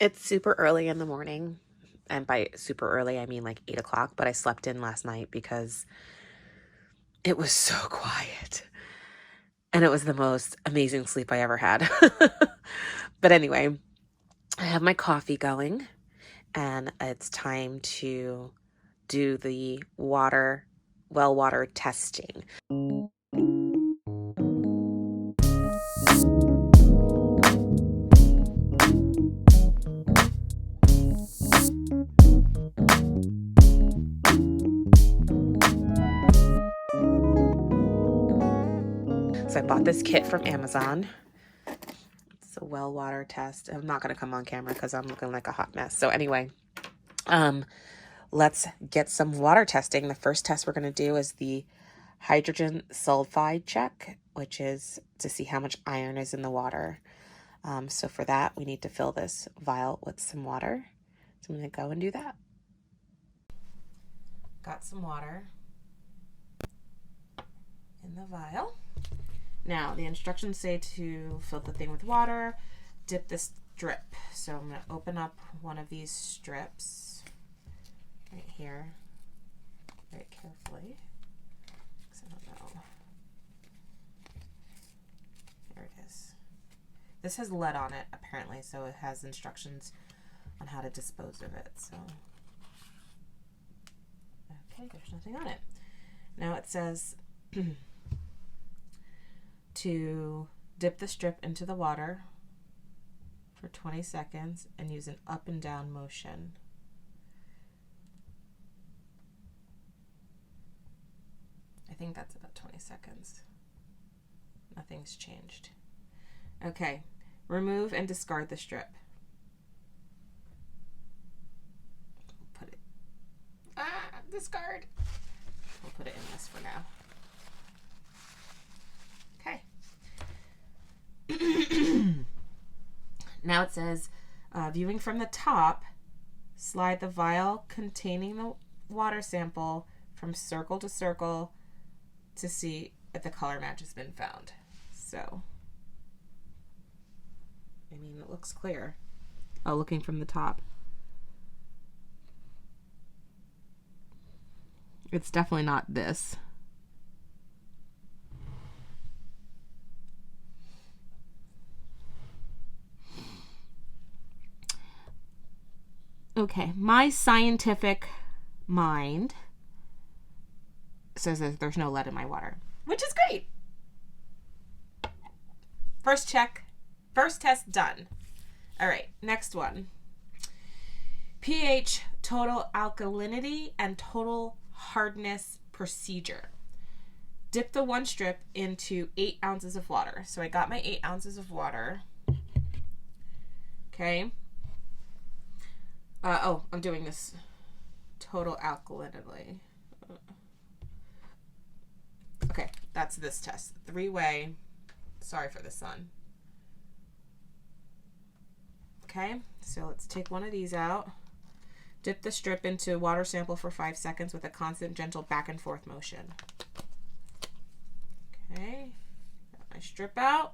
It's super early in the morning. And by super early, I mean like 8 o'clock. But I slept in last night because it was so quiet. And it was the most amazing sleep I ever had. But anyway, I have my coffee going. And it's time to do the well water testing. So I bought this kit from Amazon. It's a well water test. I'm not going to come on camera because I'm looking like a hot mess. So anyway, let's get some water testing. The first test we're going to do is the hydrogen sulfide check, which is to see how much iron is in the water. So for that, we need to fill this vial with some water. So I'm going to go and do that. Got some water in the vial. Now, the instructions say to fill the thing with water, dip this strip. So I'm going to open up one of these strips right here very carefully. Because I don't know. There it is. This has lead on it, apparently, so it has instructions on how to dispose of it. So, okay, there's nothing on it. Now it says to dip the strip into the water for 20 seconds and use an up and down motion. I think that's about 20 seconds. Nothing's changed. Okay, remove and discard the strip. Put it. Discard. We'll put it in this for now. Okay. Now it says, viewing from the top, slide the vial containing the water sample from circle to circle to see if the color match has been found. So, I mean, it looks clear. Oh, looking from the top. It's definitely not this. Okay, my scientific mind says that there's no lead in my water, which is great. First check, first test done. All right, next one. pH, total alkalinity, and total hardness procedure. Dip the one strip into 8 ounces of water. So I got my 8 ounces of water. Okay. I'm doing this total alkalinity. Okay, that's this test. 3-way. Sorry for the sun. Okay, so let's take one of these out. Dip the strip into water sample for 5 seconds with a constant, gentle back and forth motion. Okay, got my strip out.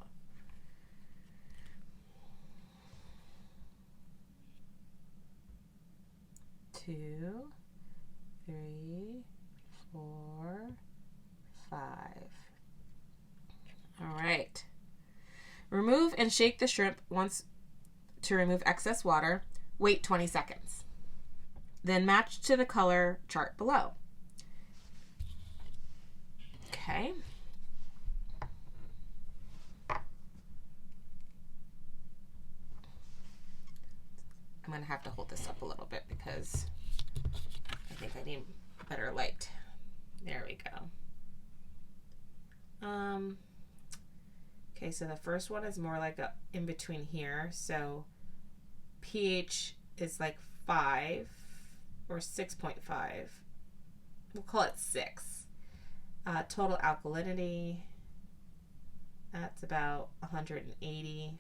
Two, 3, 4, 5. All right. Remove and shake the shrimp once to remove excess water. Wait 20 seconds. Then match to the color chart below. Okay. I'm going to have to hold this up a little bit because I think I need better light. There we go. Okay, so the first one is more like a in between here. So pH is like 5 or 6.5. We'll call it 6. Total alkalinity, that's about 180.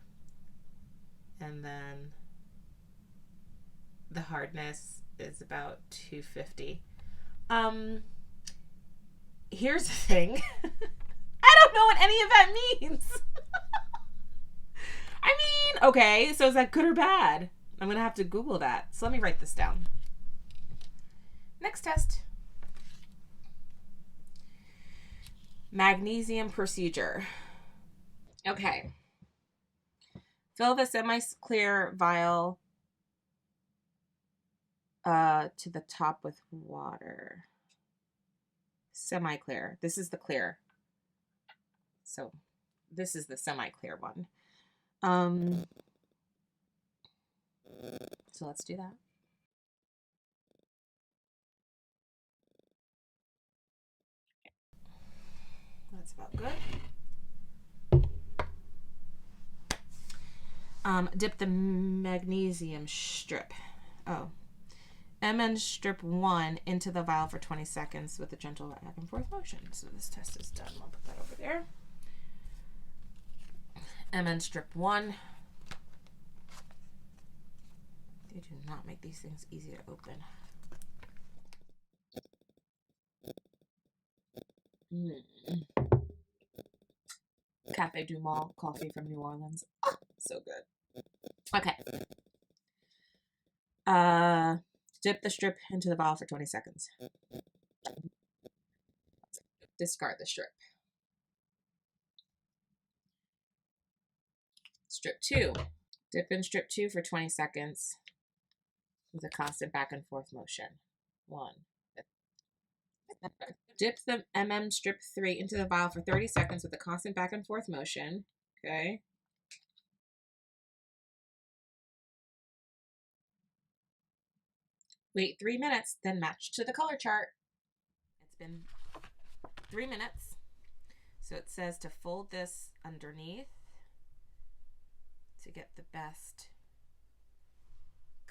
And then the hardness is about 250. Here's the thing. I don't know what any of that means. I mean, okay, so is that good or bad? I'm going to have to Google that. So let me write this down. Next test. Magnesium procedure. Okay. Fill the semi-clear vial to the top with water. Semi-clear. This is the clear. So this is the semi-clear one. So let's do that. That's about good. Dip the magnesium strip. MN strip 1 into the vial for 20 seconds with a gentle back and forth motion. So this test is done. I'll put that over there. MN strip 1. They do not make these things easy to open. Cafe du Monde coffee from New Orleans. Oh, so good. Okay. Dip the strip into the vial for 20 seconds. Discard the strip. Strip 2. Dip in strip 2 for 20 seconds with a constant back and forth motion. 1. Dip the strip 3 into the vial for 30 seconds with a constant back and forth motion. Okay. Wait 3 minutes, then match to the color chart. It's been 3 minutes. So it says to fold this underneath to get the best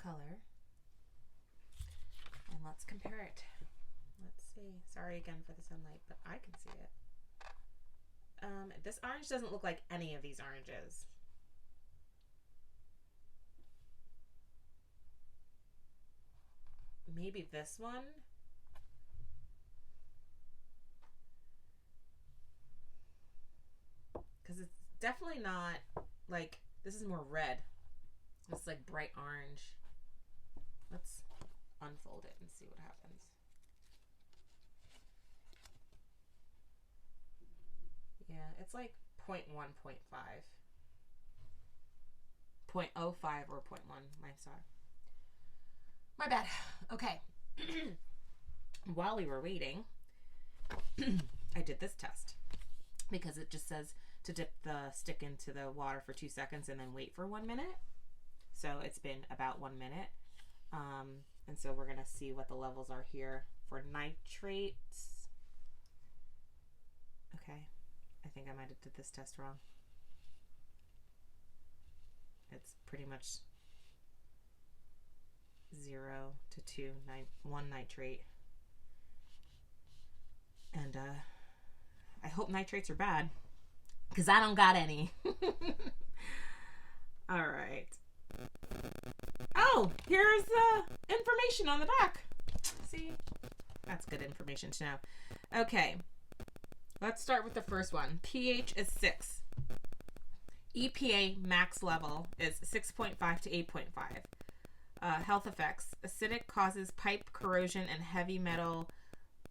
color. And let's compare it. Let's see. Sorry again for the sunlight, but I can see it. This orange doesn't look like any of these oranges. Maybe this one. Because it's definitely not like, this is more red. It's like bright orange. Let's unfold it and see what happens. Yeah, it's like 0.1, 0.5. 0.05 or 0.1. My bad. Okay. While we were waiting, I did this test because it just says to dip the stick into the water for 2 seconds and then wait for 1 minute. So it's been about 1 minute. And so we're going to see what the levels are here for nitrates. Okay. I think I might have did this test wrong. It's pretty much 0 to 2, 1 nitrate. And I hope nitrates are bad, because I don't got any. All right. Oh, here's the information on the back. See? That's good information to know. Okay. Let's start with the first one. pH is 6. EPA max level is 6.5 to 8.5. Health effects. Acidic causes pipe corrosion and heavy metal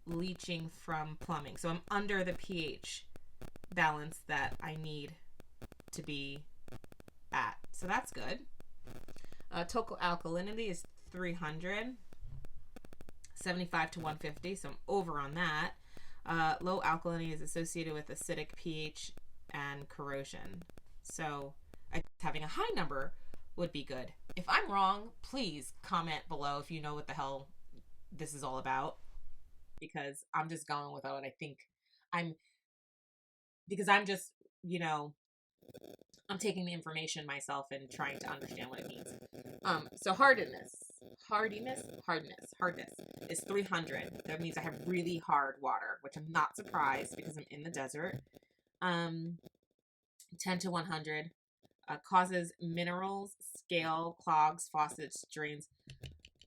leaching from plumbing. So I'm under the pH balance that I need to be at. So that's good. Total alkalinity is 300. 75 to 150. So I'm over on that. Low alkalinity is associated with acidic pH and corrosion. So having a high number would be good. If I'm wrong, please comment below if you know what the hell this is all about, because I'm just going with what I think because I'm just, I'm taking the information myself and trying to understand what it means. So hardness is 300. That means I have really hard water, which I'm not surprised because I'm in the desert. 10 to 100 causes minerals, scale, clogs, faucets, drains.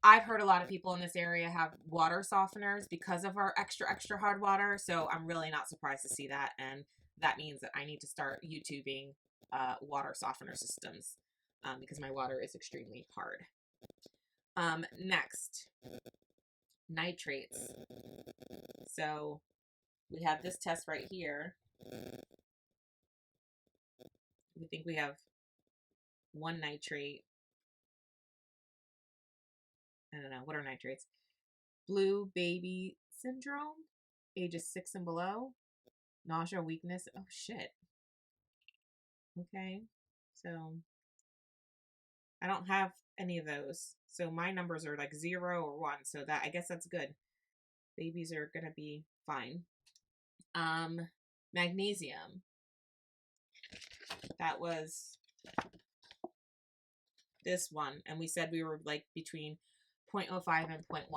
I've heard a lot of people in this area have water softeners because of our extra hard water. So I'm really not surprised to see that. And that means that I need to start YouTubing water softener systems. because my water is extremely hard. Next, nitrates. So we have this test right here. We think we have one nitrate. I don't know. What are nitrates? Blue baby syndrome, ages 6 and below. Nausea, weakness. Oh, shit. Okay. So I don't have any of those. So my numbers are like 0 or 1. So that, I guess that's good. Babies are going to be fine. Magnesium. That was this one. And we said we were like between 0.05 and 0.1.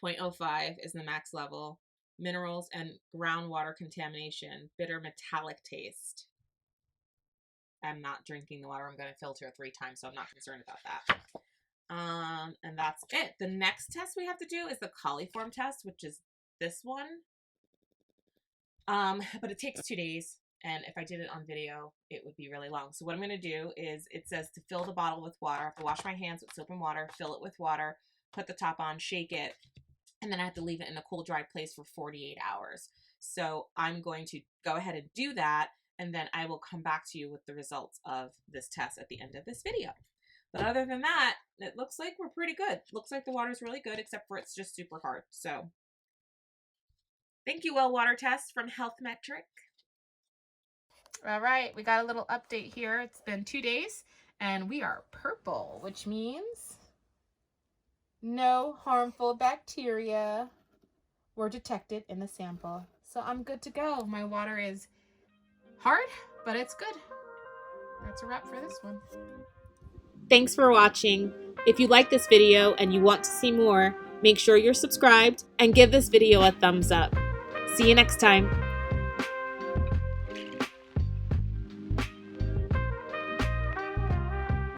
0.05 is the max level. Minerals and groundwater contamination. Bitter metallic taste. I'm not drinking the water. I'm going to filter 3 times, so I'm not concerned about that. And that's it. The next test we have to do is the Cauliform test, which is this one. But it takes 2 days, and if I did it on video, it would be really long. So what I'm going to do is, it says to fill the bottle with water. I have to wash my hands with soap and water, fill it with water, put the top on, shake it, and then I have to leave it in a cool, dry place for 48 hours. So I'm going to go ahead and do that, and then I will come back to you with the results of this test at the end of this video. But other than that, it looks like we're pretty good. Looks like the water's really good, except for it's just super hard. So thank you, Well Water Test from Health Metric. All right, we got a little update here. It's been 2 days, and we are purple, which means no harmful bacteria were detected in the sample. So I'm good to go. My water is hard, but it's good. That's a wrap for this one. Thanks for watching. If you like this video and you want to see more, make sure you're subscribed and give this video a thumbs up. See you next time.